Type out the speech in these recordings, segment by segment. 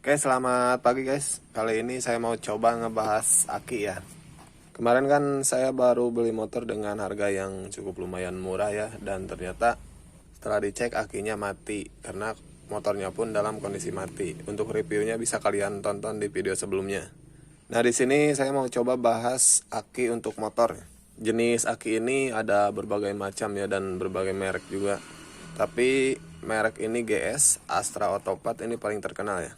Oke, selamat pagi guys. Kali ini saya mau coba ngebahas aki ya. Kemarin kan saya baru beli motor dengan harga yang cukup lumayan murah ya. Dan ternyata setelah dicek akinya mati. Karena motornya pun dalam kondisi mati. Untuk reviewnya bisa kalian tonton di video sebelumnya. Nah, di sini saya mau coba bahas aki untuk motor. Jenis aki ini ada berbagai macam ya dan berbagai merek juga. Tapi merek ini GS Astra Autopat ini paling terkenal ya.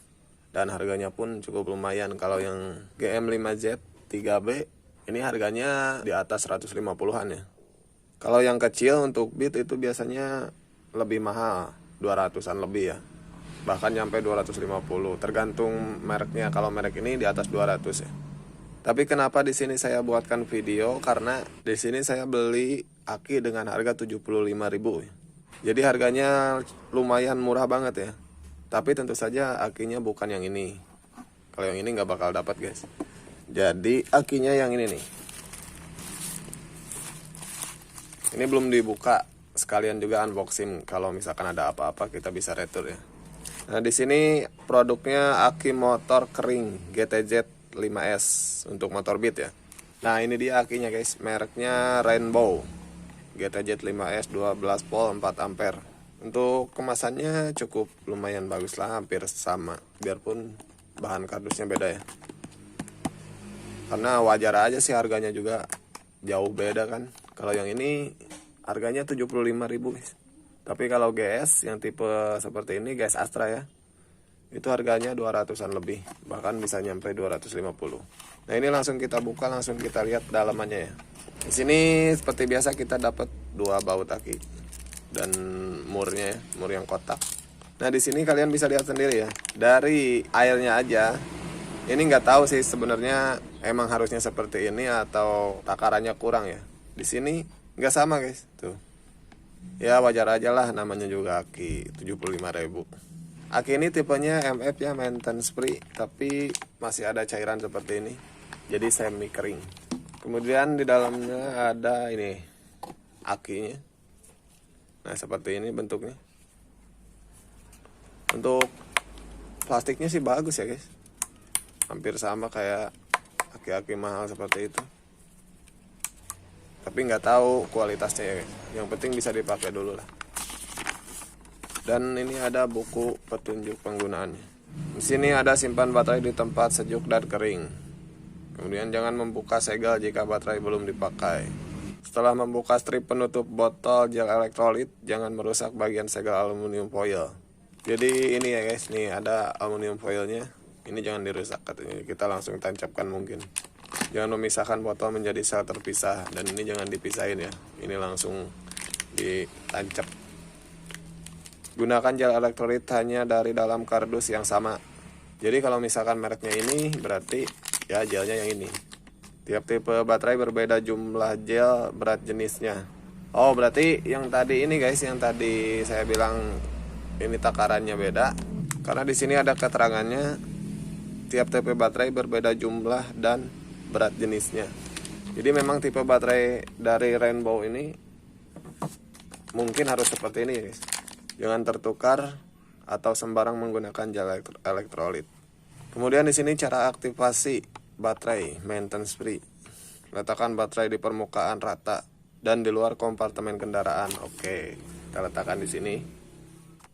Dan harganya pun cukup lumayan. Kalau yang GM5Z 3B ini harganya di atas 150-an ya. Kalau yang kecil untuk Beat itu biasanya lebih mahal, 200-an lebih ya. Bahkan nyampe 250, tergantung mereknya. Kalau merek ini di atas 200 ya. Tapi kenapa di sini saya buatkan video? Karena di sini saya beli aki dengan harga 75.000 ya. Jadi harganya lumayan murah banget ya. Tapi tentu saja akinya bukan yang ini. Kalau yang ini nggak bakal dapat guys. Jadi akinya yang ini nih. Ini belum dibuka. Sekalian juga unboxing. Kalau misalkan ada apa-apa kita bisa retur ya. Nah di sini produknya aki motor kering GTZ 5S untuk motor Beat ya. Nah ini dia akinya guys. Mereknya Rainbow GTZ 5S 12 volt 4 ampere. Untuk kemasannya cukup lumayan bagus lah, hampir sama. Biarpun bahan kardusnya beda ya. Karena wajar aja sih harganya juga jauh beda kan. Kalau yang ini harganya 75.000 guys. Tapi kalau GS yang tipe seperti ini, GS Astra ya, itu harganya 200-an lebih. Bahkan bisa nyampe 250. Nah ini langsung kita buka, langsung kita lihat dalamannya ya. Di sini seperti biasa kita dapat dua baut aki dan murnya ya, mur yang kotak. Nah di sini kalian bisa lihat sendiri ya, dari airnya aja ini nggak tahu sih sebenarnya emang harusnya seperti ini atau takarannya kurang ya. Di sini nggak sama guys, tuh ya wajar aja lah, namanya juga aki 75.000. Aki ini tipenya MF ya, maintenance free, tapi masih ada cairan seperti ini, jadi semi kering. Kemudian di dalamnya ada ini akinya. Nah seperti ini bentuknya. Untuk plastiknya sih bagus ya guys. Hampir sama kayak aki-aki mahal seperti itu. Tapi nggak tahu kualitasnya ya guys. Yang penting bisa dipakai dulu lah. Dan ini ada buku petunjuk penggunaannya. Di sini ada simpan baterai di tempat sejuk dan kering. Kemudian jangan membuka segel jika baterai belum dipakai. Setelah membuka strip penutup botol gel elektrolit, jangan merusak bagian segel aluminium foil. Jadi ini ya guys, nih ada aluminium foilnya. Ini jangan dirusak katanya. Kita langsung tancapkan mungkin. Jangan memisahkan botol menjadi sel terpisah, dan ini jangan dipisahin ya. Ini langsung ditancap. Gunakan gel elektrolit hanya dari dalam kardus yang sama. Jadi kalau misalkan mereknya ini, berarti ya gelnya yang ini. Tiap tipe baterai berbeda jumlah gel, berat jenisnya. Oh berarti yang tadi ini guys, yang tadi saya bilang ini takarannya beda. Karena di sini ada keterangannya tiap tipe baterai berbeda jumlah dan berat jenisnya. Jadi memang tipe baterai dari Rainbow ini mungkin harus seperti ini guys. Jangan tertukar atau sembarang menggunakan gel elektrolit. Kemudian di sini cara aktivasi baterai maintenance free. Letakkan baterai di permukaan rata dan di luar kompartemen kendaraan. Oke, kita letakkan di sini.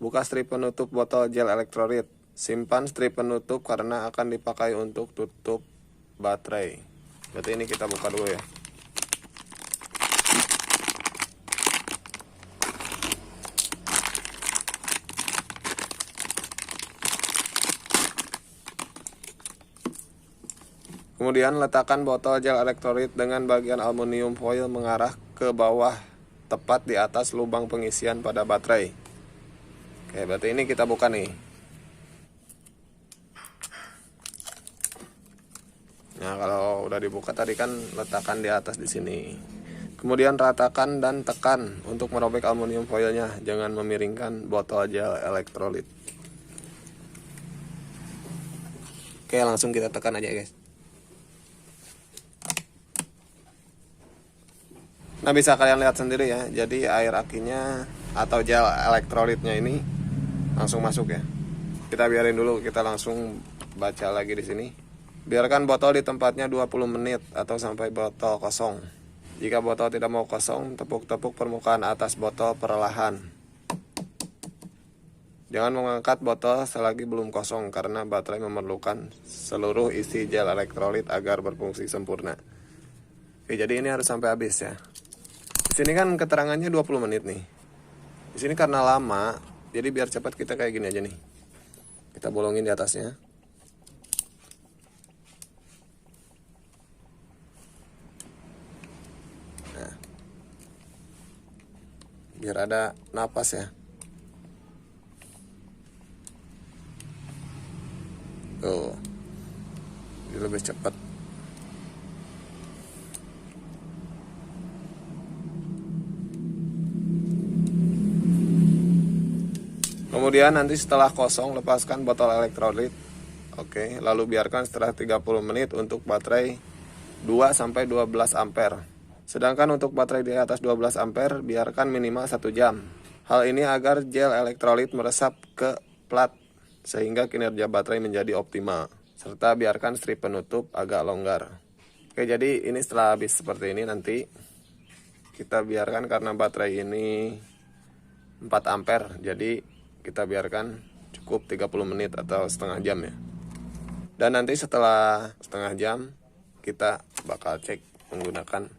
Buka strip penutup botol gel elektrolit. Simpan strip penutup karena akan dipakai untuk tutup baterai. Berarti ini kita buka dulu ya. Kemudian letakkan botol gel elektrolit dengan bagian aluminium foil mengarah ke bawah, tepat di atas lubang pengisian pada baterai. Oke, berarti ini kita buka nih. Nah, kalau udah dibuka tadi kan letakkan di atas di sini. Kemudian ratakan dan tekan untuk merobek aluminium foilnya. Jangan memiringkan botol gel elektrolit. Oke, langsung kita tekan aja guys. Nah bisa kalian lihat sendiri ya. Jadi air akinya atau gel elektrolitnya ini langsung masuk ya. Kita biarin dulu, kita langsung baca lagi di sini. Biarkan botol di tempatnya 20 menit atau sampai botol kosong. Jika botol tidak mau kosong, tepuk-tepuk permukaan atas botol perlahan. Jangan mengangkat botol selagi belum kosong karena baterai memerlukan seluruh isi gel elektrolit agar berfungsi sempurna. Oke, jadi ini harus sampai habis ya. Di sini kan keterangannya 20 menit nih. Di sini karena lama, jadi biar cepat kita kayak gini aja nih. Kita bolongin di atasnya. Nah, biar ada napas ya. Tuh, jadi lebih cepat. Kemudian nanti setelah kosong, lepaskan botol elektrolit. Oke, lalu biarkan setelah 30 menit untuk baterai 2-12 ampere. Sedangkan untuk baterai di atas 12 ampere, biarkan minimal 1 jam. Hal ini agar gel elektrolit meresap ke plat sehingga kinerja baterai menjadi optimal. Serta biarkan strip penutup agak longgar. Oke, jadi ini setelah habis seperti ini nanti kita biarkan karena baterai ini 4 ampere. Jadi kita biarkan cukup 30 menit atau setengah jam ya. Dan nanti setelah setengah jam kita bakal cek menggunakan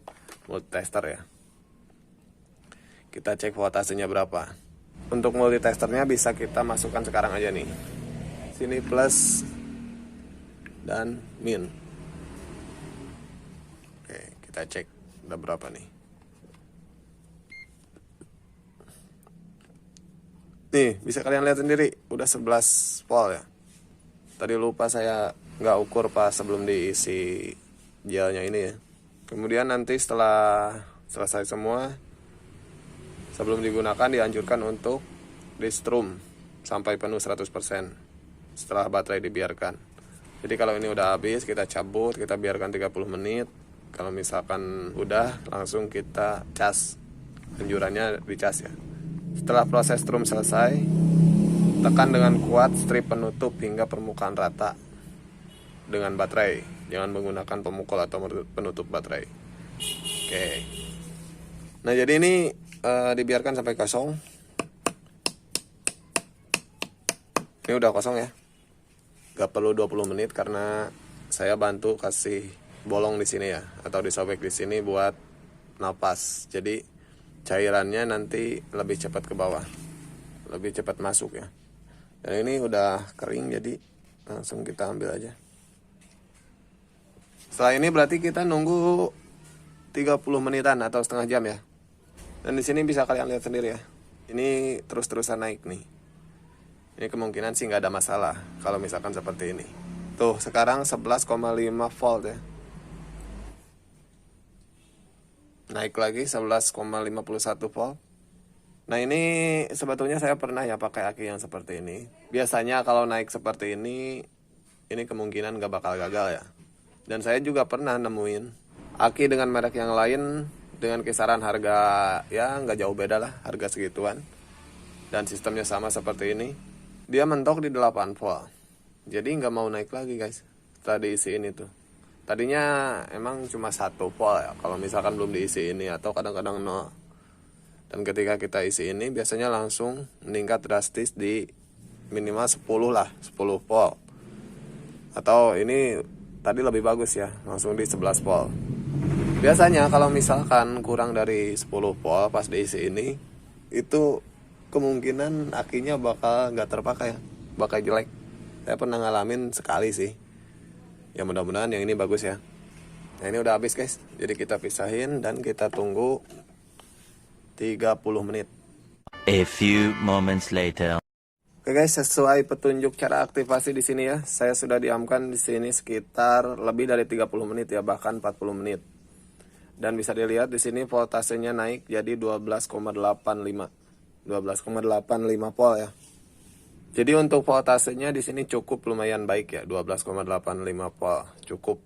multitester ya. Kita cek voltasenya berapa. Untuk multitesternya bisa kita masukkan sekarang aja nih. Sini plus dan min. Oke, kita cek udah berapa nih. Nih, bisa kalian lihat sendiri, udah 11 volt ya. Tadi lupa saya nggak ukur pas sebelum diisi gelnya ini ya. Kemudian nanti setelah selesai semua, sebelum digunakan dianjurkan untuk di strum sampai penuh 100% setelah baterai dibiarkan. Jadi kalau ini udah habis, kita cabut, kita biarkan 30 menit. Kalau misalkan udah, langsung kita cas. Anjurannya dicas ya. Setelah proses strum selesai, tekan dengan kuat strip penutup hingga permukaan rata dengan baterai. Jangan menggunakan pemukul atau penutup baterai. Oke. Nah, jadi ini dibiarkan sampai kosong. Ini udah kosong ya. Gak perlu 20 menit karena saya bantu kasih bolong di sini ya, atau disobek di sini buat napas. Jadi cairannya nanti lebih cepat ke bawah, lebih cepat masuk ya. Dan ini udah kering, jadi langsung kita ambil aja. Setelah ini berarti kita nunggu 30 menitan atau setengah jam ya. Dan di sini bisa kalian lihat sendiri ya. Ini terus-terusan naik nih. Ini kemungkinan sih nggak ada masalah kalau misalkan seperti ini. Tuh, sekarang 11,5 volt ya. Naik lagi 11,51 volt. Nah, ini sebetulnya saya pernah ya pakai aki yang seperti ini. Biasanya kalau naik seperti ini kemungkinan nggak bakal gagal ya. Dan saya juga pernah nemuin aki dengan merek yang lain dengan kisaran harga ya nggak jauh beda lah, harga segituan. Dan sistemnya sama seperti ini. Dia mentok di 8 volt. Jadi nggak mau naik lagi guys. Setelah diisiin itu. Tadinya emang cuma 1 volt ya. Kalau misalkan belum diisi ini atau kadang-kadang 0. Dan ketika kita isi ini biasanya langsung meningkat drastis di minimal 10 lah. 10 volt. Atau ini tadi lebih bagus ya. Langsung di 11 volt. Biasanya kalau misalkan kurang dari 10 volt pas diisi ini, itu kemungkinan akinya bakal nggak terpakai, bakal jelek. Saya pernah ngalamin sekali sih. Ya mudah-mudahan yang ini bagus ya. Nah, ini udah habis guys. Jadi kita pisahin dan kita tunggu 30 menit. A few moments later. Oke guys, sesuai petunjuk cara aktivasi di sini ya. Saya sudah diamkan di sini sekitar lebih dari 30 menit ya, bahkan 40 menit. Dan bisa dilihat di sini voltasenya naik jadi 12,85. 12,85 volt ya. Jadi untuk voltasenya di sini cukup lumayan baik ya, 12,85 volt. Cukup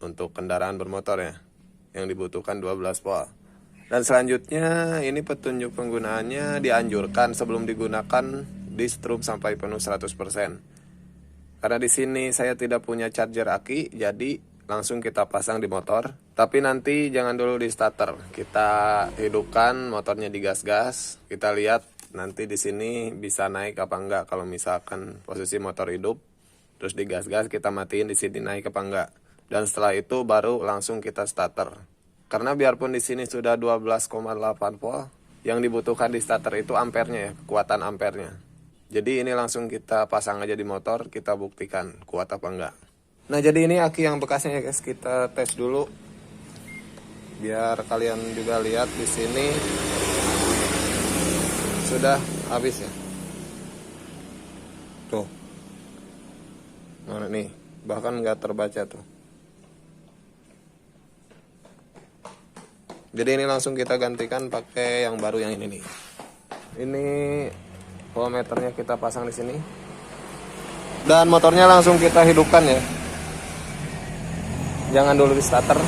untuk kendaraan bermotor ya. Yang dibutuhkan 12 volt. Dan selanjutnya ini petunjuk penggunaannya dianjurkan sebelum digunakan di strum sampai penuh 100%. Karena di sini saya tidak punya charger aki, jadi langsung kita pasang di motor. Tapi nanti jangan dulu di starter. Kita hidupkan motornya di gas-gas. Kita lihat nanti di sini bisa naik apa enggak kalau misalkan posisi motor hidup. Terus di gas-gas kita matiin di sini naik apa enggak. Dan setelah itu baru langsung kita starter. Karena biarpun di sini sudah 12,8 volt, yang dibutuhkan di starter itu ampernya ya, kekuatan ampernya. Jadi ini langsung kita pasang aja di motor, kita buktikan kuat apa enggak. Nah jadi ini aki yang bekasnya ya guys, kita tes dulu. Biar kalian juga lihat di sini sudah habis ya. Tuh. Nah nih, bahkan nggak terbaca tuh. Jadi ini langsung kita gantikan pakai yang baru yang ini nih. Ini voltmeternya kita pasang di sini. Dan motornya langsung kita hidupkan ya. Jangan dulu di starter.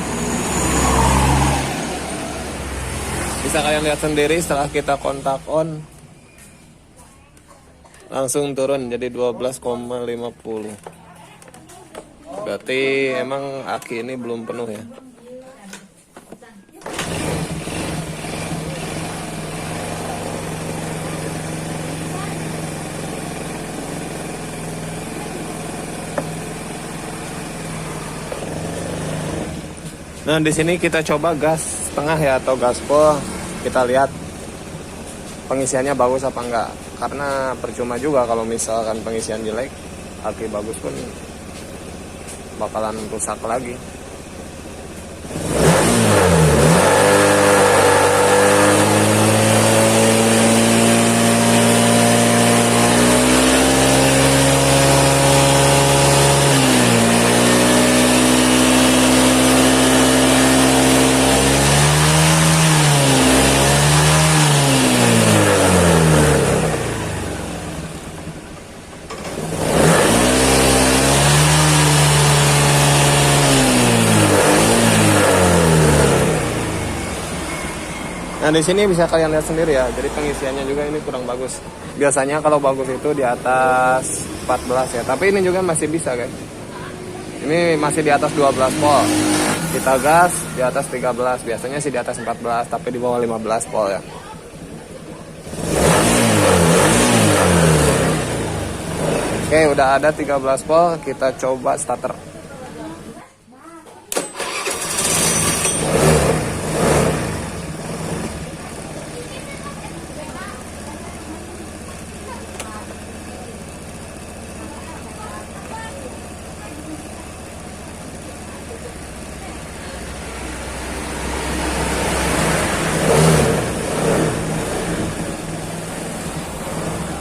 Bisa kalian lihat sendiri setelah kita kontak on, langsung turun jadi 12,50. Berarti emang aki ini belum penuh ya. Nah di sini kita coba gas setengah ya atau gaspol, kita lihat pengisiannya bagus apa enggak. Karena percuma juga kalau misalkan pengisian jelek, aki bagus pun bakalan rusak lagi. Nah di sini bisa kalian lihat sendiri ya, jadi pengisiannya juga ini kurang bagus. Biasanya kalau bagus itu di atas 14 ya, tapi ini juga masih bisa guys. Ini masih di atas 12 volt. Kita gas di atas 13, biasanya sih di atas 14, tapi di bawah 15 volt ya. Oke, udah ada 13 volt, kita coba starter.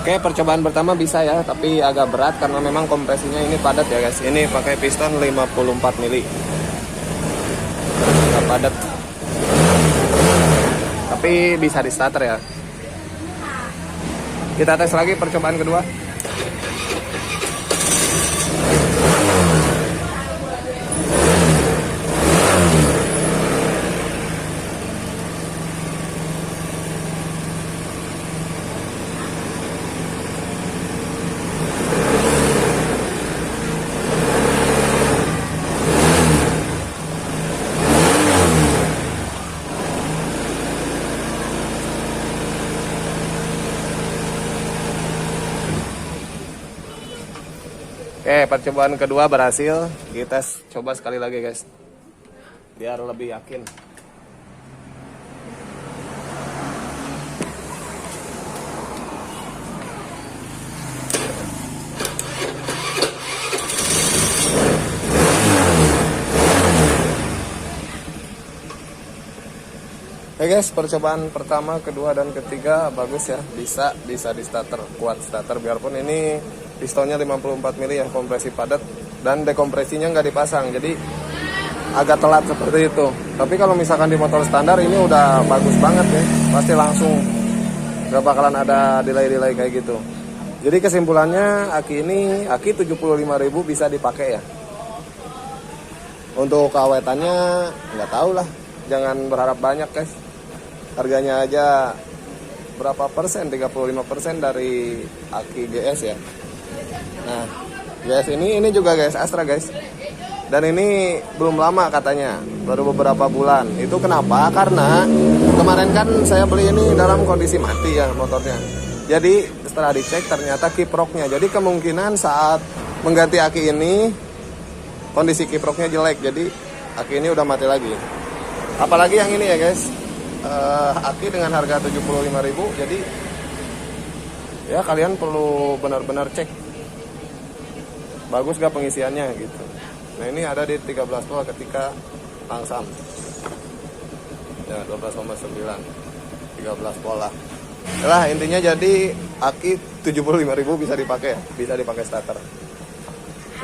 Oke, percobaan pertama bisa ya, tapi agak berat karena memang kompresinya ini padat ya guys. Ini pakai piston 54 mili. Agak padat. Tapi bisa di starter ya. Kita tes lagi percobaan kedua. Oke, percobaan kedua berhasil. Kita coba sekali lagi guys, biar lebih yakin. Oke guys, percobaan pertama, kedua, dan ketiga bagus ya, bisa di starter, kuat starter. Biarpun ini pistonnya 54 mili ya, kompresi padat, dan dekompresinya nggak dipasang, jadi agak telat seperti itu. Tapi kalau misalkan di motor standar ini udah bagus banget ya, pasti langsung nggak bakalan ada delay-delay kayak gitu. Jadi kesimpulannya aki ini, aki 75.000 bisa dipakai ya. Untuk keawetannya nggak tahu lah, jangan berharap banyak guys. Harganya aja berapa persen, 35% dari aki GS ya. Nah, GS ini juga guys, Astra guys. Dan ini belum lama katanya, baru beberapa bulan. Itu kenapa? Karena kemarin kan saya beli ini dalam kondisi mati ya motornya. Jadi setelah dicek ternyata kiproknya. Jadi kemungkinan saat mengganti aki ini kondisi kiproknya jelek. Jadi aki ini udah mati lagi. Apalagi yang ini ya guys, aki dengan harga 75.000. Jadi ya kalian perlu benar-benar cek bagus gak pengisiannya gitu. Nah ini ada di 13 volt ketika langsam ya, 12,9 13 volt lah. Lah intinya jadi aki 75.000 bisa dipakai ya, bisa dipakai starter.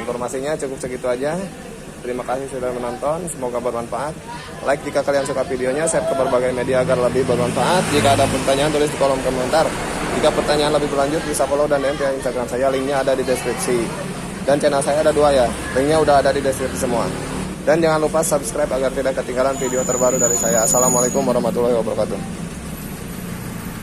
Informasinya cukup segitu aja. Terima kasih sudah menonton, semoga bermanfaat. Like jika kalian suka videonya, share ke berbagai media agar lebih bermanfaat. Jika ada pertanyaan tulis di kolom komentar. Jika pertanyaan lebih berlanjut bisa follow dan DM via Instagram saya, linknya ada di deskripsi. Dan channel saya ada 2 ya, linknya udah ada di deskripsi semua. Dan jangan lupa subscribe agar tidak ketinggalan video terbaru dari saya. Assalamualaikum warahmatullahi wabarakatuh.